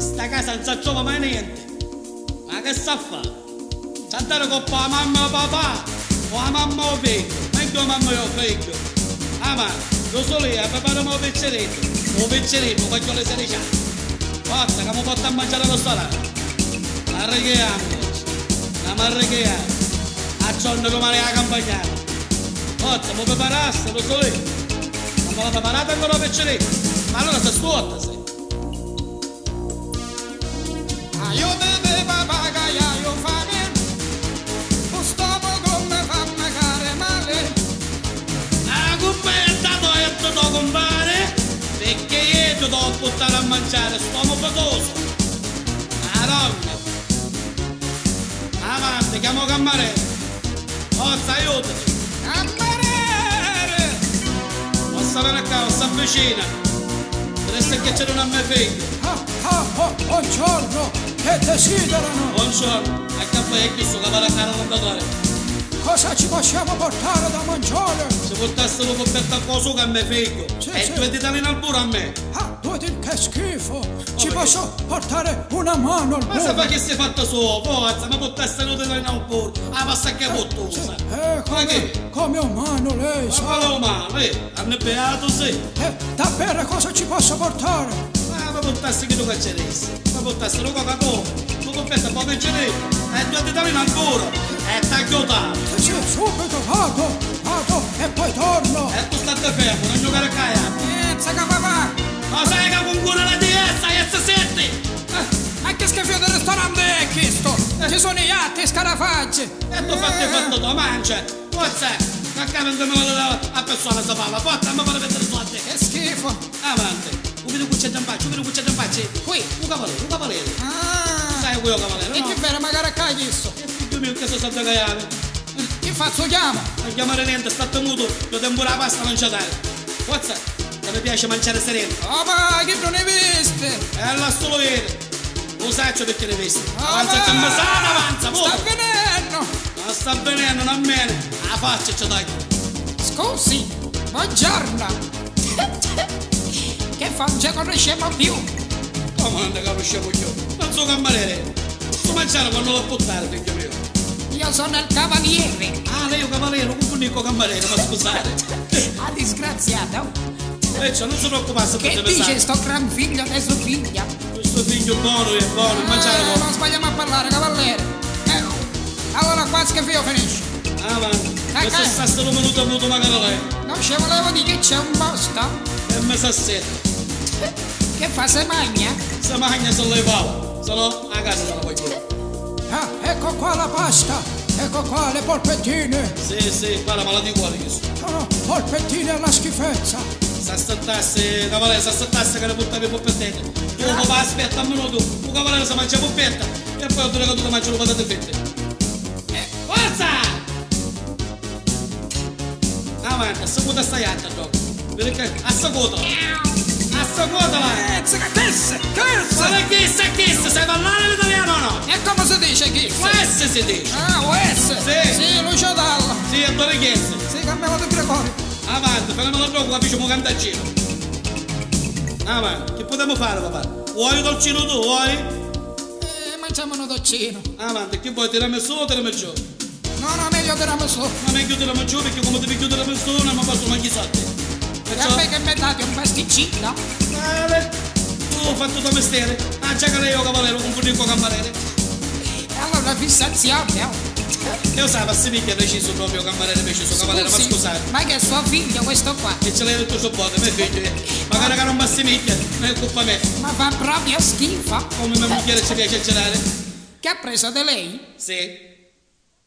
sta casa non si trova mai niente. Ma che sta a fare? Sta andare con la mamma o papà, o la mamma o figlio, meglio la mamma o figlio. Ah ma, lo so lì, prepariamo un pezzeretto, voglio le 16 anni. Forza, che mi porta a mangiare lo salame. Arreghiamo, andiamo a arreghiamo. A giorno domani a campagnare. Forza, mi preparasse, lo so lì. Non me la preparate ancora per pezzeretto. Ma allora si stuota, sì. Io beve papagaia, io fame, lo stomaco mi fa magare male. La cuppetta ti ho detto compare, perché io ti devo portare a mangiare, stomaco fatoso. La donna. Avanti, chiamo cammarere. Forza, aiutati. Cameriere! Posso venire a casa, si avvicina. Resta che c'è una mia figlia. Buongiorno, che desiderano? Buongiorno, a caffè e questo cavale a cara montatore. Cosa ci possiamo portare da mangiare? Se portassero coperta a coso che a mio figlio. Sì, E sì. 2 dita in alburo a me. Ah, due di che schifo! Ci perché? posso portare una mano al Ma se fa che si è fatta sua, forza, ma portassero dita in alburo. Ah, passa che pottosa. Ma che? come umano lei Ma sa. quale umano, hanno beato sì. Da bere cosa ci posso portare? Ma portassi che tu cacceresti. Ma portassero Coca-Cola. Tu coperta un po' di genetto. E 2 dita in alburo. E t'aggiutato. Sì, subito vado e poi torno. E tu state fermo, non giocare a caia. Pensa che papà! Ma sai che con cuore la DS e se senti? Ma che schifo del ristorante è questo? Ci sono i gatti e scarafaggi. E tu fatto tu, mangia. Forza, a casa non me lo dà a persona si parla. Forza, mi fare vedere soldi. Che schifo. Avanti. Un video cuccia giampacci, un video cuccia giampacci. Qui. Un cavaliere. Ah! Sai quello cavaliere, E no? che bene magari a questo. E figlio mio che sono stato caiale. Che faccio chiamo? Non chiamare niente, sta tenuto. Lo tempo la pasta non c'è dare. Forza, che mi piace mangiare sereno. Oh ma che non ne viste? E là solo vede. Lo saccio perché ne vesti. Oh, Avanza, c'è un avanza, sta muovo. venendo. Ma sta venendo, non bene. La faccia ci dai. Scusi, buongiorno. Che fa? Non ci conosciamo più. Come non ne capisciamo io? Non so cameriere. Sto mangiare quando l'ho buttare, figlio mio. Io sono il cavaliere. Ah, lei è un cavaliere, non confondi con cameriere, ma scusate. Ah, disgraziato. Cioè, non si preoccupare se Che dice sto gran figlio di sua figlia? Questo figlio buono è buono, mangiare buono. Non sbagliamo a parlare, cavaliere. Allora qua schifo finisce. Avanti. Ok. Questo sta stato venuto a avuto magari lei. Non ci volevo dire che c'è un posto. E mi sa sete. Che fa se magna? Se mangia se lei va. Se no, a casa se la vuoi pure. Ah, ecco qua la pasta. Ecco qua le polpettine. Sì, guarda, ma la dico quale questo. Sono polpettine alla schifezza. S'aspettasse, cavaliere, s'aspettasse che ne buttavi polpettine. Tu papà aspetta un minuto, un cavaliere si mangia polpetta e poi tu che tu mangi le patate fritte. Forza! Avanti, assacuta sta iatta, gioco. Vedi che, assacutala. Assacutala! Chisse! Quale chissa, sai parlare l'italiano o no? E come si dice chisse? US si dice. Ah, US? Sì. Sì, Lucio Dalla. Sì, e dove chisse? Sì, cambiamo di Gregorio. Avanti, fermiamo la gioco, capisci un cantaccino. Avanti, che potremmo fare, papà? Vuoi il dolcino tu, vuoi? Mangiamo un doccino. Avanti, che vuoi, tirami su o tirami giù? No, meglio tiramo su. Ma meglio tirami giù perché come devi chiudere la persona non posso mangiare i soldi. E a me che mi date un pasticcino? Vale, tu hai fatto tuo mestiere. Ah, già che lei è un cavaliere, un pubblico cameriere. E allora fissazione. Io sai, ma si picchia deciso proprio cameriere, preciso cavaliere, ma scusate. Ma che è suo figlio questo qua? E ce l'hai detto suo bote, me figlio. Magari che non bassi micchia, non è colpa mia. Ma fa proprio schifo. Come mia moglie ci piace gelare. Che ha preso da lei? Sì.